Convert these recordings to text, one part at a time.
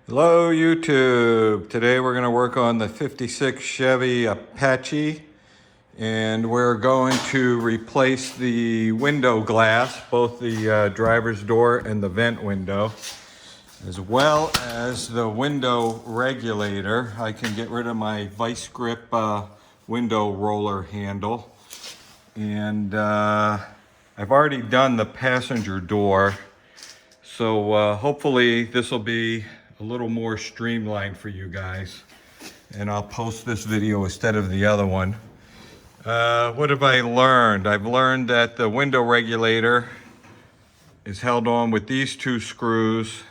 Hello YouTube. Today we're going to work on the 56 Chevy Apache and we're going to replace the window glass, both the driver's door and the vent window, as well as the window regulator. I can get rid of my vice grip window roller handle, and I've already done the passenger door, so hopefully this will be a little more streamlined for you guys, and I'll post this video instead of the other one. What have I learned? I've learned that the window regulator is held on with these two screws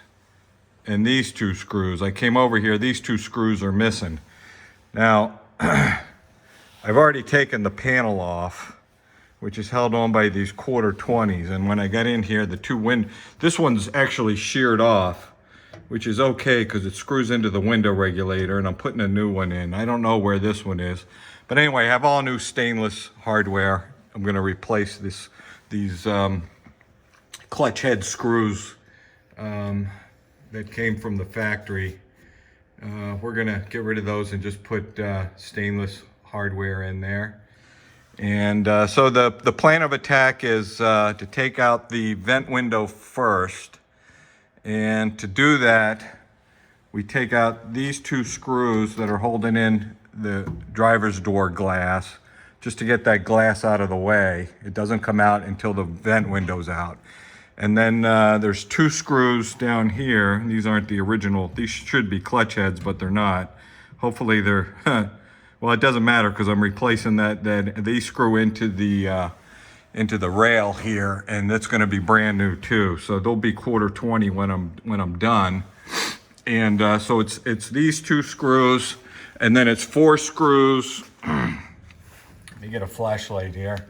and these two screws. I came over here, these two screws are missing. Now, I've already taken the panel off, which is held on by these 1/4-20s, and when I got in here, this one's actually sheared off, which is okay because it screws into the window regulator, and I'm putting a new one in. I don't know where this one is. But anyway, I have all new stainless hardware. I'm gonna replace these clutch head screws that came from the factory. We're gonna get rid of those and just put stainless hardware in there. And so the plan of attack is to take out the vent window first. And to do that, we take out these two screws that are holding in the driver's door glass, just to get that glass out of the way. It doesn't come out until the vent window's out. And then there's two screws down here. These aren't the original. These should be clutch heads, but they're not. Hopefully they're, well, it doesn't matter because I'm replacing that. These screw into the rail here, and that's going to be brand new too. So they'll be 1/4-20 when I'm done. And so it's these two screws, and then it's 4 screws. Let me get a flashlight here.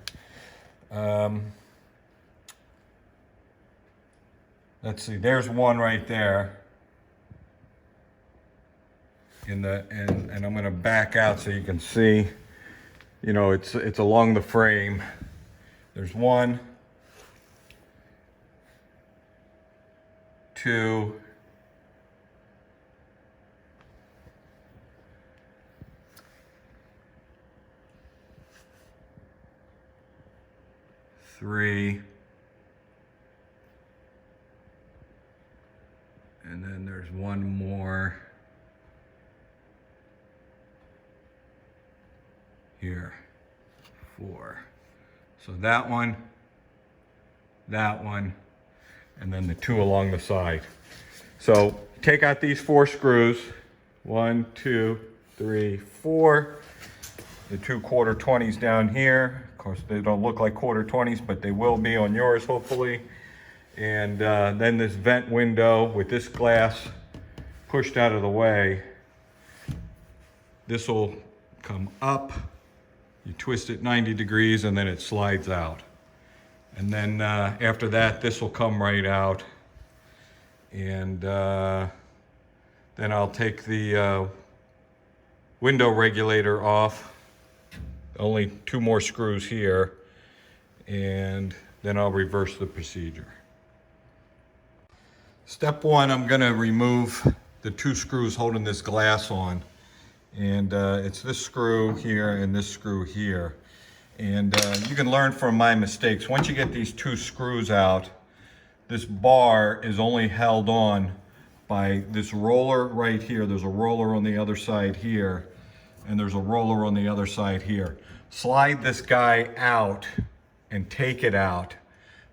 Let's see. There's one right there. And I'm going to back out so you can see. You know, it's along the frame. There's 1, 2, 3, and then there's 1 more here, 4. So that one, and then the 2 along the side. So take out these 4 screws, 1, 2, 3, 4. The 2 1/4-20s down here. Of course, they don't look like 1/4-20s, but they will be on yours, hopefully. And then this vent window with this glass pushed out of the way. This will come up. You twist it 90 degrees and then it slides out. And then after that, this will come right out. And then I'll take the window regulator off. Only 2 more screws here. And then I'll reverse the procedure. Step 1, I'm gonna remove the 2 screws holding this glass on. And it's this screw here and this screw here. And you can learn from my mistakes. Once you get these 2 screws out, this bar is only held on by this roller right here. There's a roller on the other side here, and there's a roller on the other side here. Slide this guy out and take it out,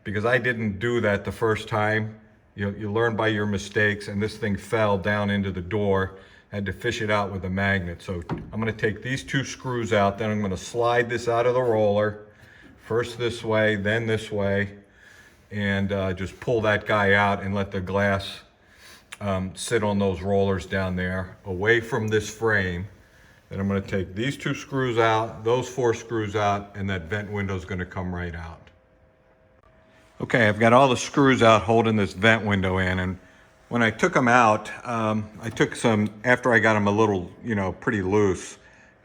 because I didn't do that the first time. You learn by your mistakes, and this thing fell down into the door. I had to fish it out with a magnet. So I'm going to take these 2 screws out, then I'm going to slide this out of the roller, first this way, then this way, and just pull that guy out and let the glass sit on those rollers down there away from this frame. Then I'm going to take these 2 screws out, those 4 screws out, and that vent window is going to come right out. Okay, I've got all the screws out holding this vent window in, and when I took them out, I took some, after I got them a little, pretty loose,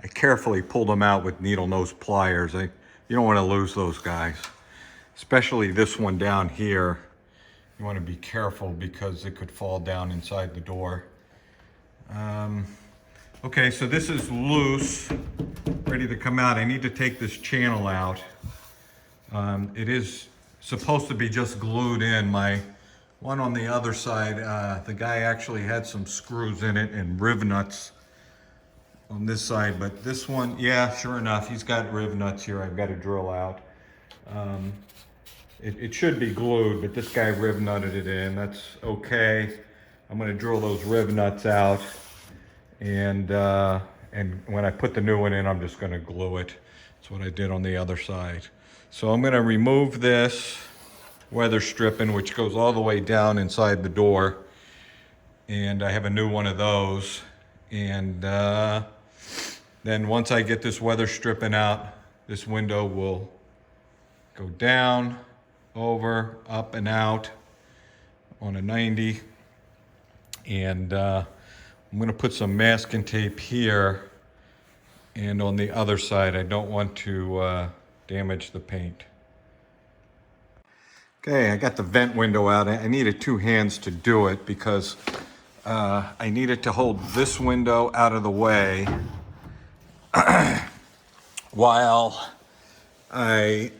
I carefully pulled them out with needle nose pliers. You don't want to lose those guys, especially this one down here. You want to be careful because it could fall down inside the door. Okay, so this is loose, ready to come out. I need to take this channel out. It is supposed to be just glued in. My one on the other side, the guy actually had some screws in it and riv nuts on this side, but this one, yeah, sure enough, he's got riv nuts here I've got to drill out. It should be glued, but this guy riv nutted it in. That's okay. I'm going to drill those riv nuts out, and when I put the new one in, I'm just going to glue it. That's what I did on the other side. So I'm going to remove this weather stripping, which goes all the way down inside the door, and I have a new one of those. And then once I get this weather stripping out, this window will go down, over, up and out on a 90. And I'm gonna put some masking tape here, and on the other side, I don't want to damage the paint. Okay, I got the vent window out. I needed two hands to do it because I needed to hold this window out of the way while I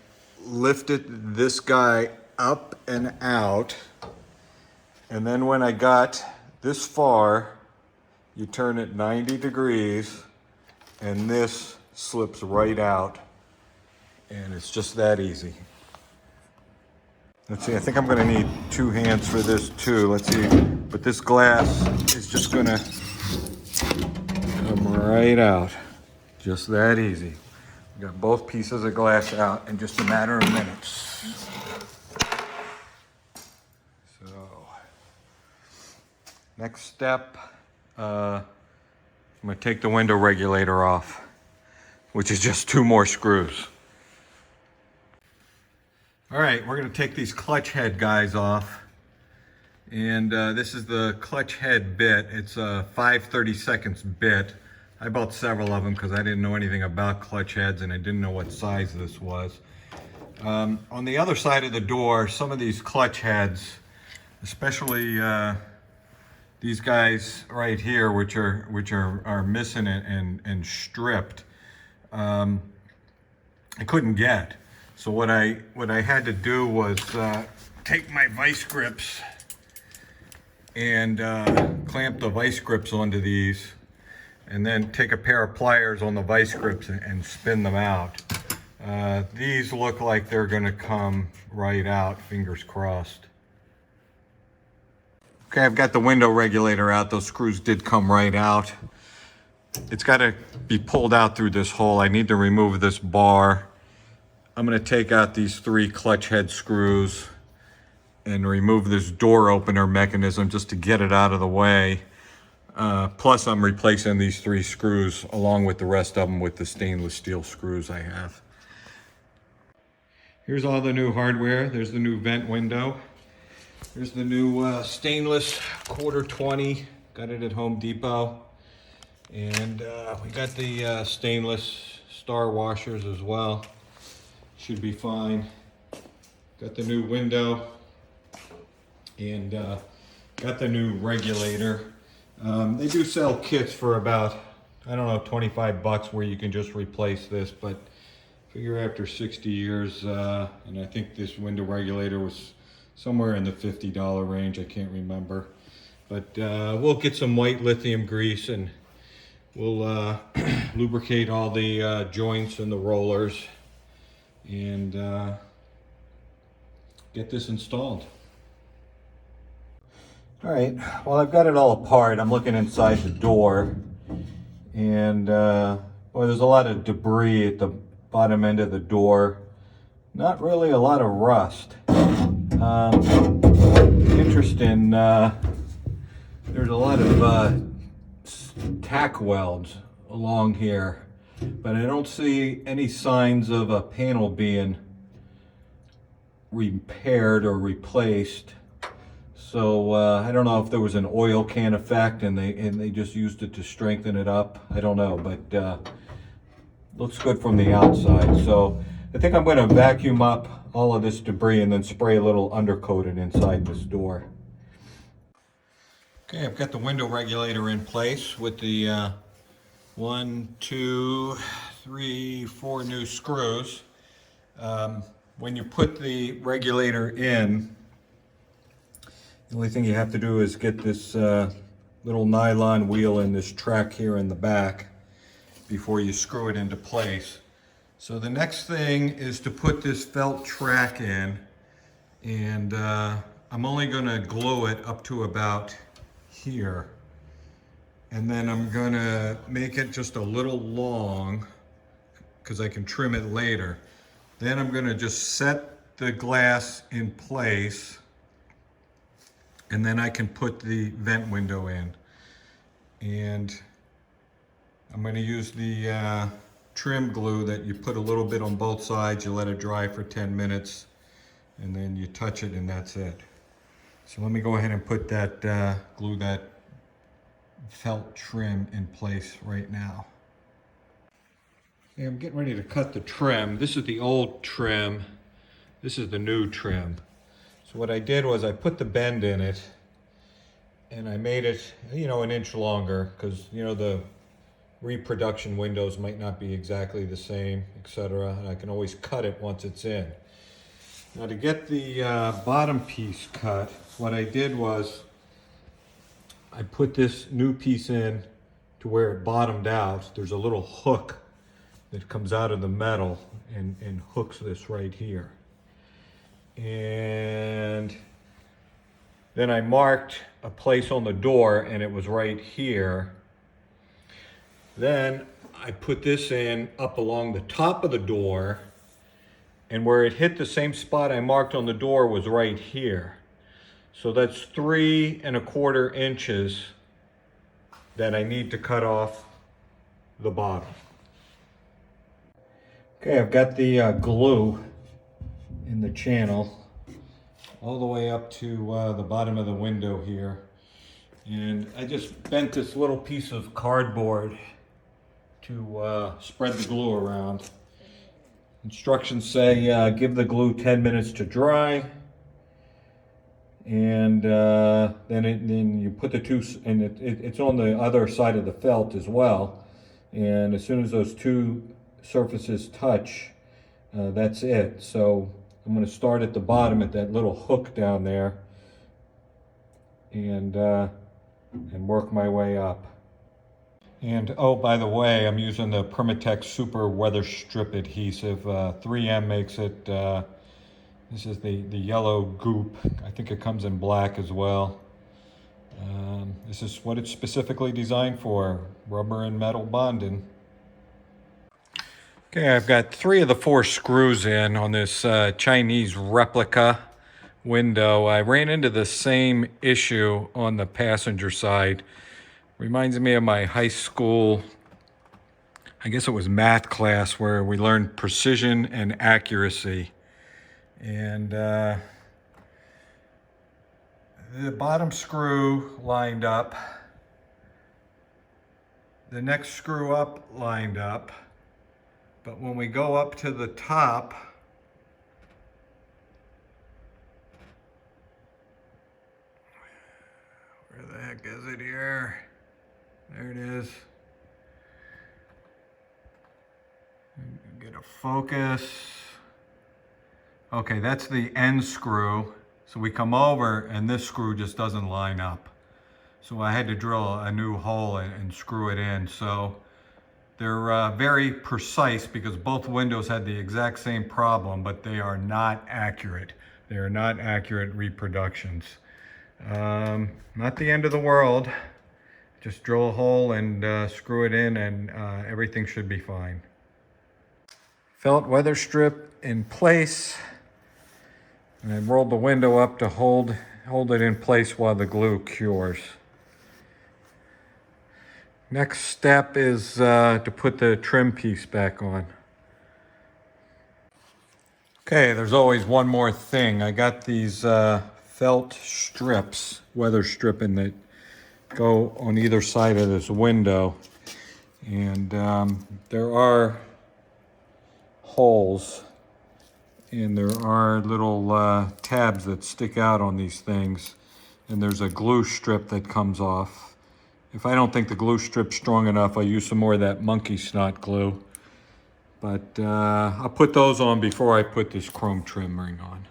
lifted this guy up and out. And then when I got this far, you turn it 90 degrees and this slips right out. And it's just that easy. Let's see, I think I'm gonna need two hands for this too. Let's see, but this glass is just gonna come right out. Just that easy. We got both pieces of glass out in just a matter of minutes. So, next step, I'm gonna take the window regulator off, which is just two more screws. All right, we're gonna take these clutch head guys off. And this is the clutch head bit. It's a 5/32 bit. I bought several of them because I didn't know anything about clutch heads and I didn't know what size this was. On the other side of the door, some of these clutch heads, especially these guys right here, which are missing and stripped, I couldn't get. So what I had to do was take my vice grips and clamp the vice grips onto these, and then take a pair of pliers on the vice grips and spin them out. These look like they're gonna come right out, fingers crossed. Okay, I've got the window regulator out. Those screws did come right out. It's gotta be pulled out through this hole. I need to remove this bar. I'm gonna take out these three clutch head screws and remove this door opener mechanism just to get it out of the way. Plus I'm replacing these three screws along with the rest of them with the stainless steel screws I have. Here's all the new hardware. There's the new vent window. Here's the new stainless 1/4-20. Got it at Home Depot. And we got the stainless star washers as well. Should be fine. Got the new window and got the new regulator. They do sell kits for about, I don't know, 25 bucks where you can just replace this, but figure after 60 years, and I think this window regulator was somewhere in the $50 range, I can't remember. But we'll get some white lithium grease and we'll lubricate all the joints and the rollers and get this installed. All right, well, I've got it all apart. I'm looking inside the door, and well, there's a lot of debris at the bottom end of the door. Not really a lot of rust. Interesting, there's a lot of tack welds along here, but I don't see any signs of a panel being repaired or replaced. So I don't know if there was an oil can effect and they just used it to strengthen it up. I don't know, but looks good from the outside. So I think I'm going to vacuum up all of this debris and then spray a little undercoating inside this door. Okay, I've got the window regulator in place with the 1, 2, 3, 4 new screws. When you put the regulator in, the only thing you have to do is get this little nylon wheel in this track here in the back before you screw it into place. So the next thing is to put this felt track in, and I'm only going to glue it up to about here. And then I'm going to make it just a little long because I can trim it later. Then I'm going to just set the glass in place, and then I can put the vent window in. And I'm going to use the trim glue that you put a little bit on both sides, you let it dry for 10 minutes, and then you touch it and that's it. So let me go ahead and put that, glue that felt trim in place right now. Okay, I'm getting ready to cut the trim. This is the old trim. This is the new trim. So what I did was I put the bend in it and I made it, an inch longer because, the reproduction windows might not be exactly the same, etc. And I can always cut it once it's in. Now to get the bottom piece cut, what I did was I put this new piece in to where it bottomed out. There's a little hook that comes out of the metal and hooks this right here. And then I marked a place on the door and it was right here. Then I put this in up along the top of the door, and where it hit the same spot I marked on the door was right here. So that's 3 1/4 inches that I need to cut off the bottom. Okay, I've got the glue in the channel all the way up to the bottom of the window here. And I just bent this little piece of cardboard to spread the glue around. Instructions say give the glue 10 minutes to dry, and then you put the two, and it's on the other side of the felt as well. And as soon as those two surfaces touch, that's it. So I'm going to start at the bottom at that little hook down there, and work my way up. And oh, by the way, I'm using the Permatex Super Weather Strip adhesive. 3M makes it. This is the yellow goop. I think it comes in black as well. This is what it's specifically designed for, rubber and metal bonding. Okay, I've got 3 of the 4 screws in on this Chinese replica window. I ran into the same issue on the passenger side. Reminds me of my high school, I guess it was math class, where we learned precision and accuracy. And the bottom screw lined up. The next screw up lined up. But when we go up to the top, where the heck is it here? There it is. Get a focus. Okay, that's the end screw. So we come over and this screw just doesn't line up. So I had to drill a new hole and screw it in. So they're very precise because both windows had the exact same problem, but they are not accurate. They are not accurate reproductions. Not the end of the world. Just drill a hole and screw it in, and everything should be fine. Felt weather strip in place, and I rolled the window up to hold it in place while the glue cures. Next step is to put the trim piece back on. Okay, there's always one more thing. I got these felt strips, weather stripping, that go on either side of this window, and there are holes and there are little tabs that stick out on these things, and there's a glue strip that comes off. If I don't think the glue strip's strong enough, I'll use some more of that monkey snot glue. But I'll put those on before I put this chrome trim ring on.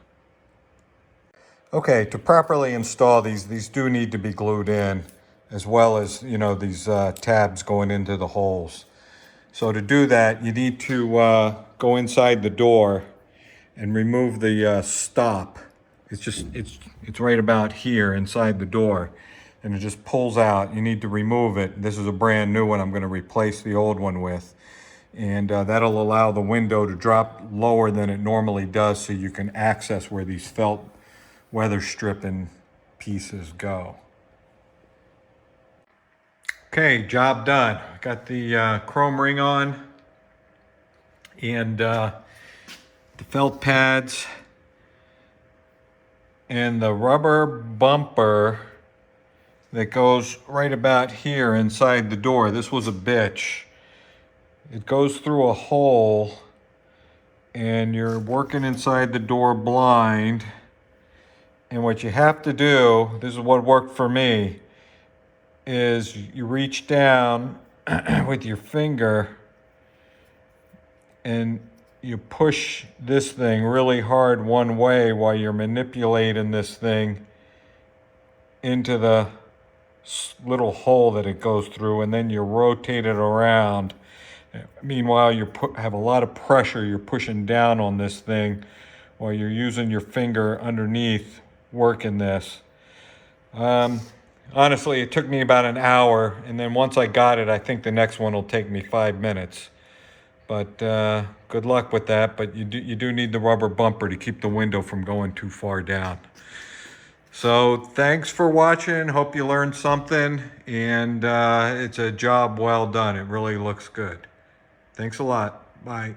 Okay, to properly install these do need to be glued in, as well as, you know, these tabs going into the holes. So to do that, you need to go inside the door and remove the stop. It's right about here inside the door, and it just pulls out. You need to remove it. This is a brand new one I'm going to replace the old one with. And that'll allow the window to drop lower than it normally does, so you can access where these felt weather stripping pieces go. Okay, job done. Got the chrome ring on and the felt pads and the rubber bumper that goes right about here inside the door. This was a bitch. It goes through a hole and you're working inside the door blind. And what you have to do, this is what worked for me, is you reach down with your finger and you push this thing really hard one way while you're manipulating this thing into the little hole that it goes through, and then you rotate it around. Meanwhile, you have a lot of pressure. You're pushing down on this thing while you're using your finger underneath working this. Honestly, it took me about an hour, and then once I got it, I think the next one will take me 5 minutes. But good luck with that. But you do need the rubber bumper to keep the window from going too far down. So thanks for watching. Hope you learned something, and it's a job well done. It really looks good. Thanks a lot. Bye.